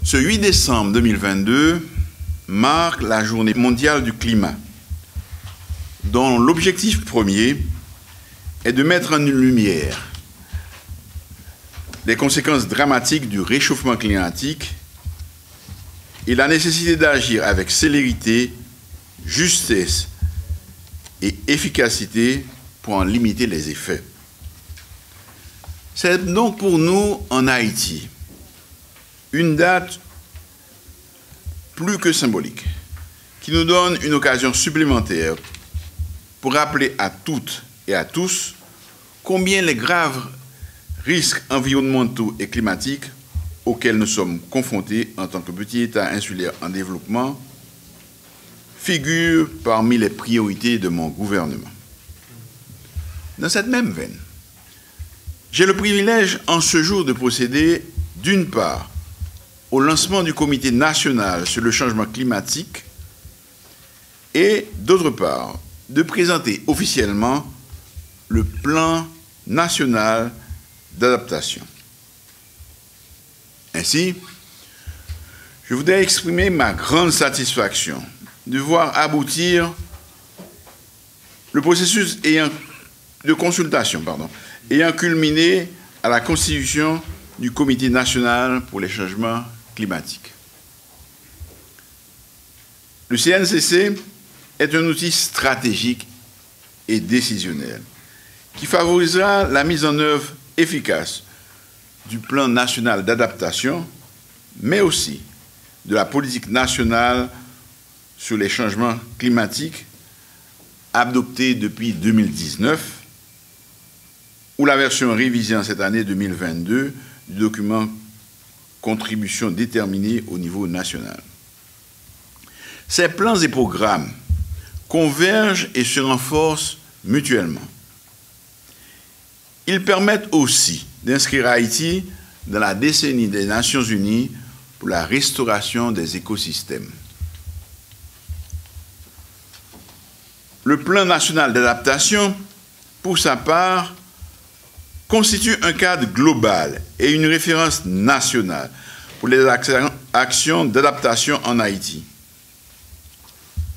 Ce 8 décembre 2022 marque la Journée mondiale du climat, dont l'objectif premier est de mettre en lumière les conséquences dramatiques du réchauffement climatique et la nécessité d'agir avec célérité, justesse et efficacité pour en limiter les effets. C'est donc pour nous, en Haïti, une date plus que symbolique, qui nous donne une occasion supplémentaire pour rappeler à toutes et à tous combien les graves risques environnementaux et climatiques auxquels nous sommes confrontés en tant que petit État insulaire en développement figurent parmi les priorités de mon gouvernement. Dans cette même veine, j'ai le privilège en ce jour de procéder, d'une part, au lancement du Comité national sur le changement climatique et, d'autre part, de présenter officiellement le plan national d'adaptation. Ainsi, je voudrais exprimer ma grande satisfaction de voir aboutir le processus de consultation ayant culminé à la constitution du Comité national pour les changements climatiques. Le CNCC est un outil stratégique et décisionnel qui favorisera la mise en œuvre efficace du plan national d'adaptation, mais aussi de la politique nationale sur les changements climatiques adoptée depuis 2019, ou la version révisée en cette année 2022 du document Contribution déterminée au niveau national. Ces plans et programmes convergent et se renforcent mutuellement. Ils permettent aussi d'inscrire Haïti dans la décennie des Nations Unies pour la restauration des écosystèmes. Le plan national d'adaptation, pour sa part, constitue un cadre global et une référence nationale pour les actions d'adaptation en Haïti.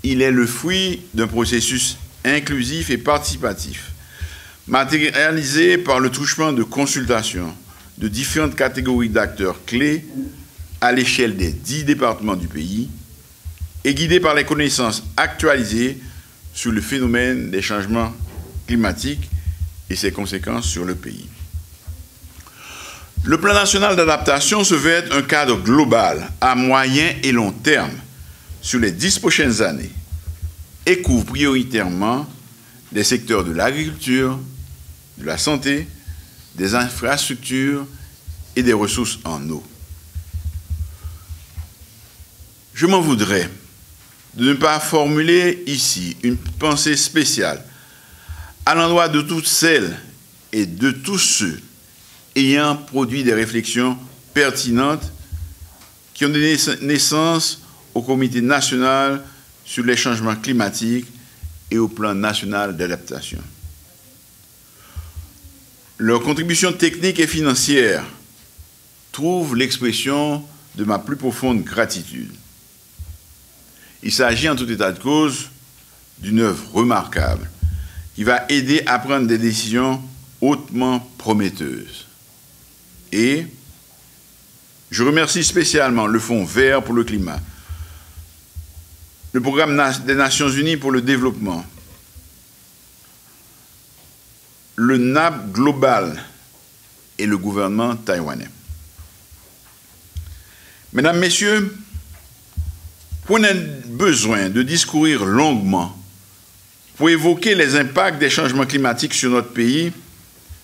Il est le fruit d'un processus inclusif et participatif, matérialisé par le truchement de consultations de différentes catégories d'acteurs clés à l'échelle des 10 départements du pays et guidé par les connaissances actualisées sur le phénomène des changements climatiques et ses conséquences sur le pays. Le plan national d'adaptation se veut être un cadre global à moyen et long terme sur les 10 prochaines années et couvre prioritairement les secteurs de l'agriculture, de la santé, des infrastructures et des ressources en eau. Je m'en voudrais de ne pas formuler ici une pensée spéciale à l'endroit de toutes celles et de tous ceux ayant produit des réflexions pertinentes qui ont donné naissance au Comité national sur les changements climatiques et au plan national d'adaptation. Leur contribution technique et financière trouve l'expression de ma plus profonde gratitude. Il s'agit en tout état de cause d'une œuvre remarquable qui va aider à prendre des décisions hautement prometteuses. Et je remercie spécialement le Fonds vert pour le climat, le Programme des Nations Unies pour le développement, le NAP global et le gouvernement taïwanais. Mesdames, Messieurs, point besoin de discourir longuement pour évoquer les impacts des changements climatiques sur notre pays,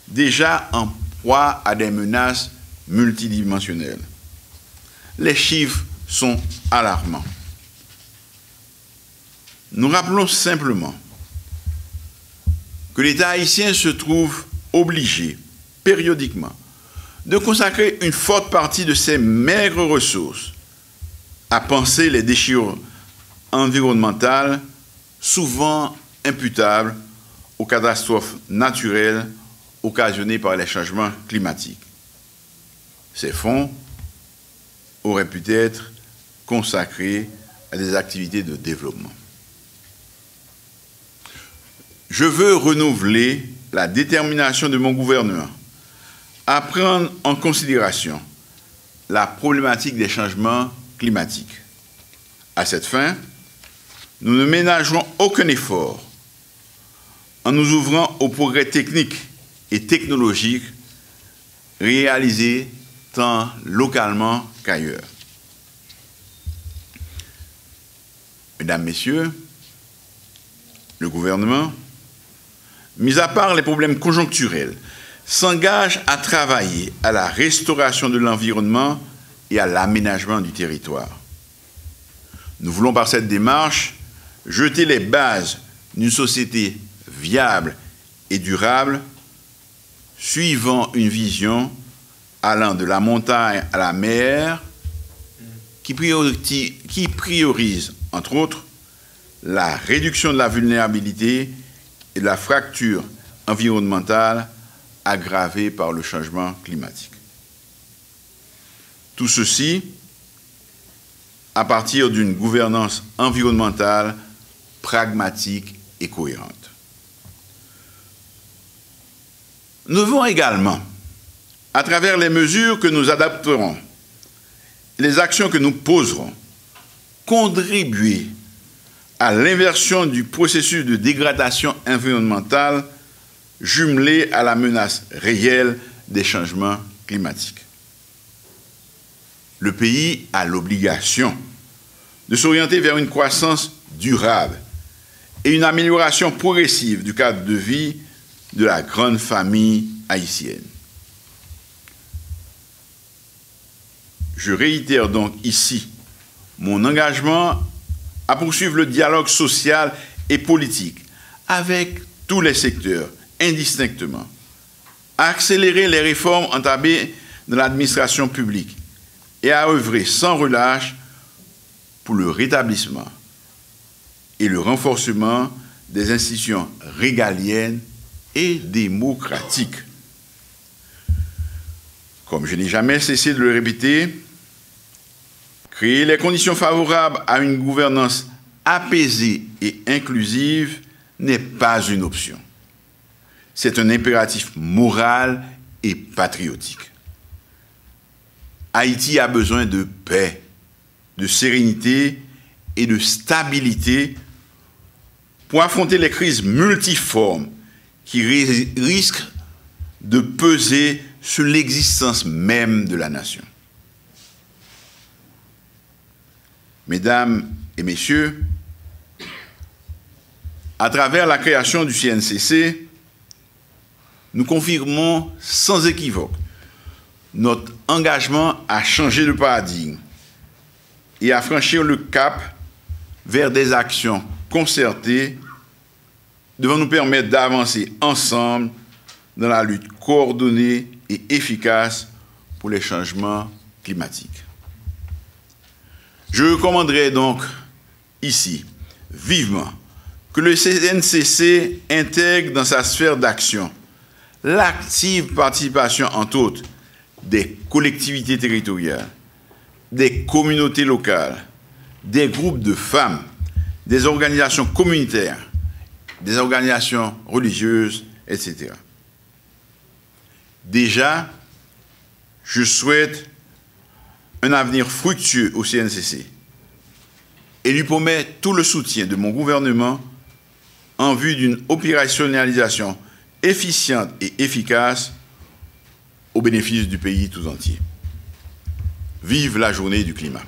déjà en proie à des menaces multidimensionnelles. Les chiffres sont alarmants. Nous rappelons simplement que l'État haïtien se trouve obligé, périodiquement, de consacrer une forte partie de ses maigres ressources à penser les déchirures environnementales, souvent imputables aux catastrophes naturelles occasionnées par les changements climatiques. Ces fonds, auraient pu être consacrés à des activités de développement. Je veux renouveler la détermination de mon gouvernement à prendre en considération la problématique des changements climatiques. À cette fin, nous ne ménagerons aucun effort en nous ouvrant aux progrès techniques et technologiques réalisés tant localement qu'ailleurs. Mesdames, Messieurs, le gouvernement, mis à part les problèmes conjoncturels, s'engage à travailler à la restauration de l'environnement et à l'aménagement du territoire. Nous voulons par cette démarche jeter les bases d'une société viable et durable, suivant une vision allant de la montagne à la mer, qui priorise, entre autres, la réduction de la vulnérabilité et de la fracture environnementale aggravée par le changement climatique. Tout ceci à partir d'une gouvernance environnementale pragmatique et cohérente. Nous devons également, à travers les mesures que nous adapterons, les actions que nous poserons, contribuer à l'inversion du processus de dégradation environnementale jumelé à la menace réelle des changements climatiques. Le pays a l'obligation de s'orienter vers une croissance durable et une amélioration progressive du cadre de vie de la grande famille haïtienne. Je réitère donc ici mon engagement à poursuivre le dialogue social et politique avec tous les secteurs, indistinctement, à accélérer les réformes entamées dans l'administration publique et à œuvrer sans relâche pour le rétablissement et le renforcement des institutions régaliennes et démocratiques. Comme je n'ai jamais cessé de le répéter, créer les conditions favorables à une gouvernance apaisée et inclusive n'est pas une option. C'est un impératif moral et patriotique. Haïti a besoin de paix, de sérénité et de stabilité pour affronter les crises multiformes qui risquent de peser sur l'existence même de la nation. Mesdames et Messieurs, à travers la création du CNCC, nous confirmons sans équivoque notre engagement à changer de paradigme et à franchir le cap vers des actions concertées devant nous permettre d'avancer ensemble dans la lutte coordonnée et efficace pour les changements climatiques. Je recommanderais donc ici vivement que le CNCC intègre dans sa sphère d'action l'active participation, entre autres, des collectivités territoriales, des communautés locales, des groupes de femmes, des organisations communautaires, des organisations religieuses, etc. Déjà, je souhaite un avenir fructueux au CNCC et lui promets tout le soutien de mon gouvernement en vue d'une opérationnalisation efficiente et efficace au bénéfice du pays tout entier. Vive la journée du climat!